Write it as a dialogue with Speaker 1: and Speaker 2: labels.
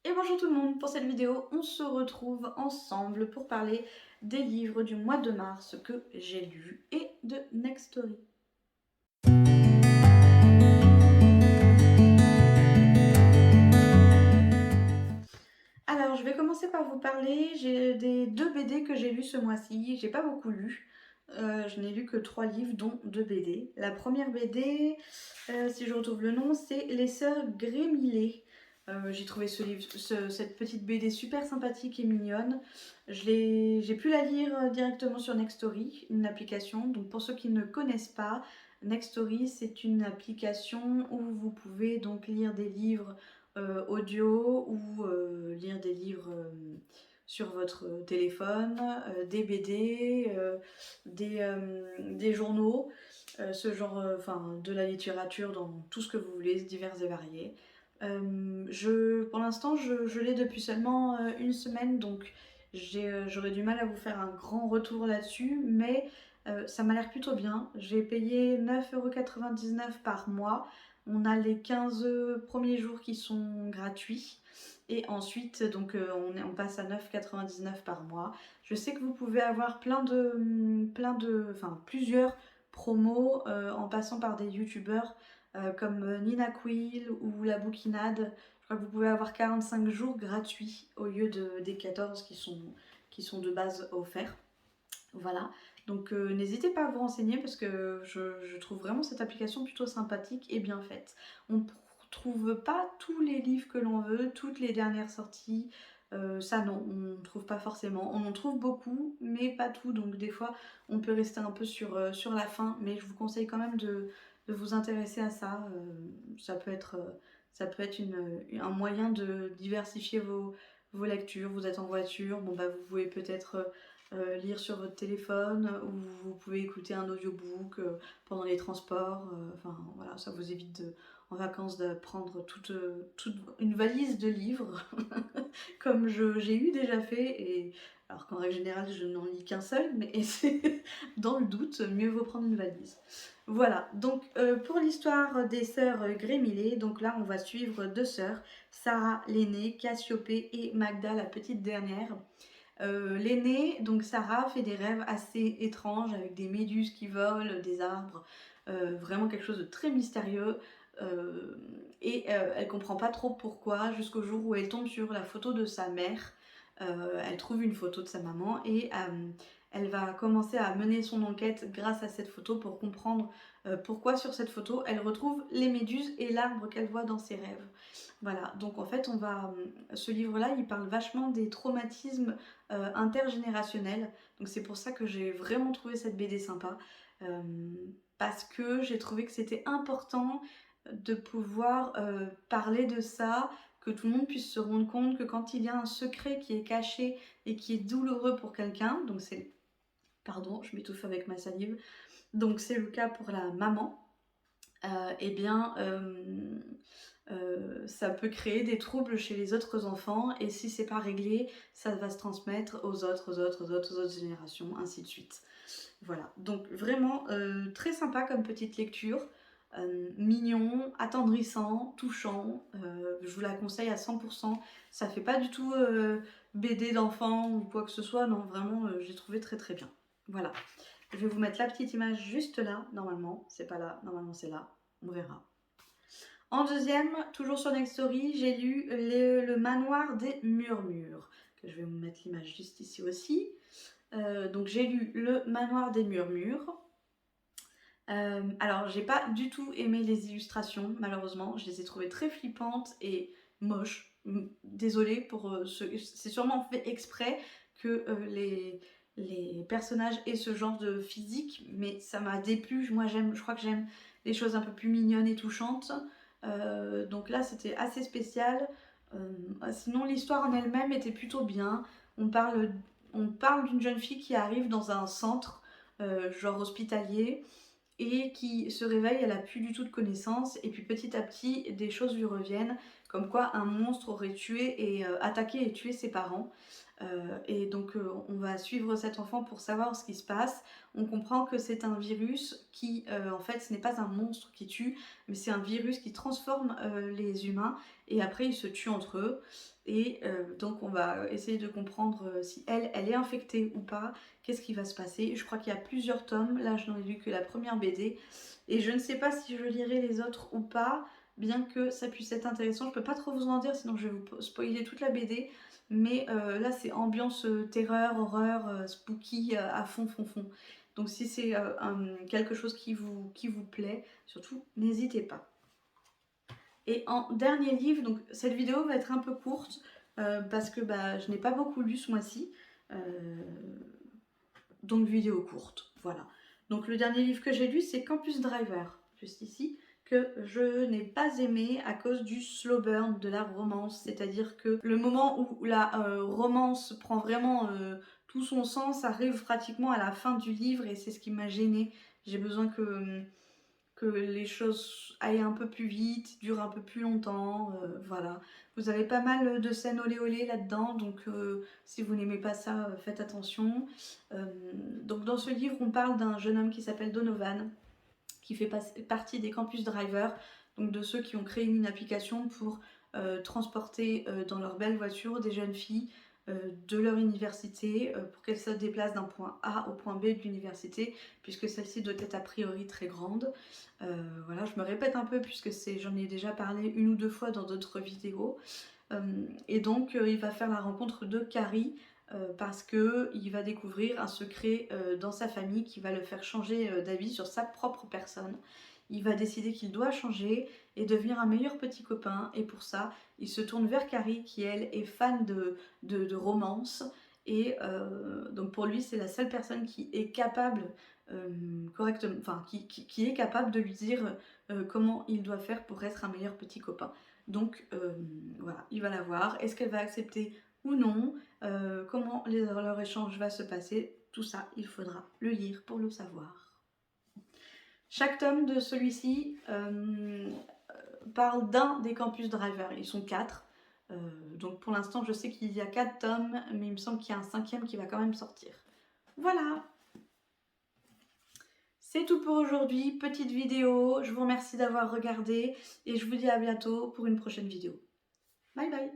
Speaker 1: Et bonjour tout le monde, pour cette vidéo, on se retrouve ensemble pour parler des livres du mois de mars que j'ai lus et de Nextory. Alors, je vais commencer par vous parler, j'ai des deux BD que j'ai lus ce mois-ci, j'ai pas beaucoup lu. Je n'ai lu que 3 livres, dont 2 BD. La première BD, si je retrouve le nom, c'est Les Sœurs Grémillet. J'ai trouvé cette petite BD super sympathique et mignonne. J'ai pu la lire directement sur Nextory, une application. Donc pour ceux qui ne connaissent pas, Nextory, c'est une application où vous pouvez donc lire des livres audio ou lire des livres sur votre téléphone, des BD, des journaux, ce genre, enfin de la littérature dans tout ce que vous voulez, divers et variés. Pour l'instant, je l'ai depuis seulement une semaine, donc j'aurais du mal à vous faire un grand retour là-dessus, mais ça m'a l'air plutôt bien. J'ai payé 9,99 € par mois. On a les 15 premiers jours qui sont gratuits. Et ensuite, donc, on passe à 9,99 € par mois. Je sais que vous pouvez avoir enfin, plusieurs promos en passant par des youtubeurs comme Nina Quill ou La Bouquinade. Je crois que vous pouvez avoir 45 jours gratuits au lieu des 14 qui sont de base offerts. Voilà, donc n'hésitez pas à vous renseigner parce que je trouve vraiment cette application plutôt sympathique et bien faite. On ne trouve pas tous les livres que l'on veut, toutes les dernières sorties, ça non, on ne trouve pas forcément. On en trouve beaucoup, mais pas tout, donc des fois on peut rester un peu sur la fin, mais je vous conseille quand même de vous intéresser à ça. Ça peut être un moyen de diversifier vos lectures. Vous êtes en voiture, bon bah vous pouvez peut-être lire sur votre téléphone ou vous pouvez écouter un audiobook pendant les transports. Enfin voilà, ça vous évite en vacances de prendre toute une valise de livres comme j'ai eu déjà fait. Et alors qu'en règle générale, je n'en lis qu'un seul, mais c'est dans le doute, mieux vaut prendre une valise. Voilà, donc pour l'histoire des sœurs Grémillet, donc là on va suivre 2 sœurs, Sarah l'aînée, Cassiopée et Magda la petite dernière. L'aînée, donc Sarah, fait des rêves assez étranges avec des méduses qui volent, des arbres, vraiment quelque chose de très mystérieux. Euh, Elle comprend pas trop pourquoi jusqu'au jour où elle tombe sur la photo de sa mère. Elle trouve une photo de sa maman et elle va commencer à mener son enquête grâce à cette photo pour comprendre pourquoi sur cette photo elle retrouve les méduses et l'arbre qu'elle voit dans ses rêves. Voilà, donc en fait ce livre-là il parle vachement des traumatismes intergénérationnels, donc c'est pour ça que j'ai vraiment trouvé cette BD sympa, euh, parce que j'ai trouvé que c'était important de pouvoir parler de ça, que tout le monde puisse se rendre compte que quand il y a un secret qui est caché et qui est douloureux pour quelqu'un, donc c'est... Pardon, je m'étouffe avec ma salive. Donc c'est le cas pour la maman. Eh bien, ça peut créer des troubles chez les autres enfants et si c'est pas réglé, ça va se transmettre aux autres générations, ainsi de suite. Voilà, donc vraiment très sympa comme petite lecture, mignon, attendrissant, touchant, je vous la conseille à 100%, ça fait pas du tout BD d'enfant ou quoi que ce soit, non vraiment j'ai trouvé très très bien. Voilà, je vais vous mettre la petite image juste là, normalement, c'est pas là, normalement c'est là, on verra. En deuxième, toujours sur Nextory, j'ai lu le Manoir des Murmures, que je vais vous mettre l'image juste ici aussi. Donc j'ai lu le Manoir des Murmures. Alors j'ai pas du tout aimé les illustrations, malheureusement, je les ai trouvées très flippantes et moches. Désolée pour c'est sûrement fait exprès que les personnages aient ce genre de physique, mais ça m'a déplu. Moi je crois que j'aime les choses un peu plus mignonnes et touchantes. Donc là c'était assez spécial. Sinon l'histoire en elle-même était plutôt bien. On parle, on parle d'une jeune fille qui arrive dans un centre genre hospitalier et qui se réveille, elle a plus du tout de connaissances et puis petit à petit des choses lui reviennent comme quoi un monstre aurait tué et attaqué et tué ses parents. Et donc on va suivre cet enfant pour savoir ce qui se passe. On comprend que c'est un virus qui, en fait, ce n'est pas un monstre qui tue, mais c'est un virus qui transforme les humains et après ils se tuent entre eux. Et donc on va essayer de comprendre si elle est infectée ou pas, qu'est-ce qui va se passer. Je crois qu'il y a plusieurs tomes, là je n'en ai lu que la première BD et je ne sais pas si je lirai les autres ou pas, bien que ça puisse être intéressant. Je peux pas trop vous en dire sinon je vais vous spoiler toute la BD, mais là c'est ambiance terreur, horreur, spooky à fond fond fond. Donc si c'est quelque chose qui vous plaît, surtout n'hésitez pas. Et en dernier livre, donc cette vidéo va être un peu courte parce que je n'ai pas beaucoup lu ce mois-ci. Donc vidéo courte, voilà. Donc le dernier livre que j'ai lu, c'est Campus Driver, juste ici, que je n'ai pas aimé à cause du slow burn de la romance. C'est-à-dire que le moment où la romance prend vraiment tout son sens arrive pratiquement à la fin du livre et c'est ce qui m'a gênée. J'ai besoin que les choses aillent un peu plus vite, durent un peu plus longtemps, voilà. Vous avez pas mal de scènes olé olé là-dedans, donc si vous n'aimez pas ça, faites attention. Donc dans ce livre, on parle d'un jeune homme qui s'appelle Donovan, qui fait partie des Campus Drivers, donc de ceux qui ont créé une application pour transporter dans leur belle voiture des jeunes filles de leur université pour qu'elles se déplacent d'un point A au point B de l'université, puisque celle-ci doit être a priori très grande. Voilà, je me répète un peu puisque j'en ai déjà parlé une ou deux fois dans d'autres vidéos. Et donc il va faire la rencontre de Carrie parce qu'il va découvrir un secret dans sa famille qui va le faire changer d'avis sur sa propre personne. Il va décider qu'il doit changer et devenir un meilleur petit copain, et pour ça il se tourne vers Carrie qui elle est fan de romance, et donc pour lui c'est la seule personne qui est capable correctement, enfin qui est capable de lui dire comment il doit faire pour être un meilleur petit copain. Donc voilà, il va la voir. Est-ce qu'elle va accepter ou non? Comment leur échange va se passer? Tout ça, il faudra le lire pour le savoir. Chaque tome de celui-ci parle d'un des campus drivers. Ils sont 4. Donc pour l'instant, je sais qu'il y a 4 tomes, mais il me semble qu'il y a un 5e qui va quand même sortir. Voilà! C'est tout pour aujourd'hui, petite vidéo. Je vous remercie d'avoir regardé et je vous dis à bientôt pour une prochaine vidéo. Bye bye!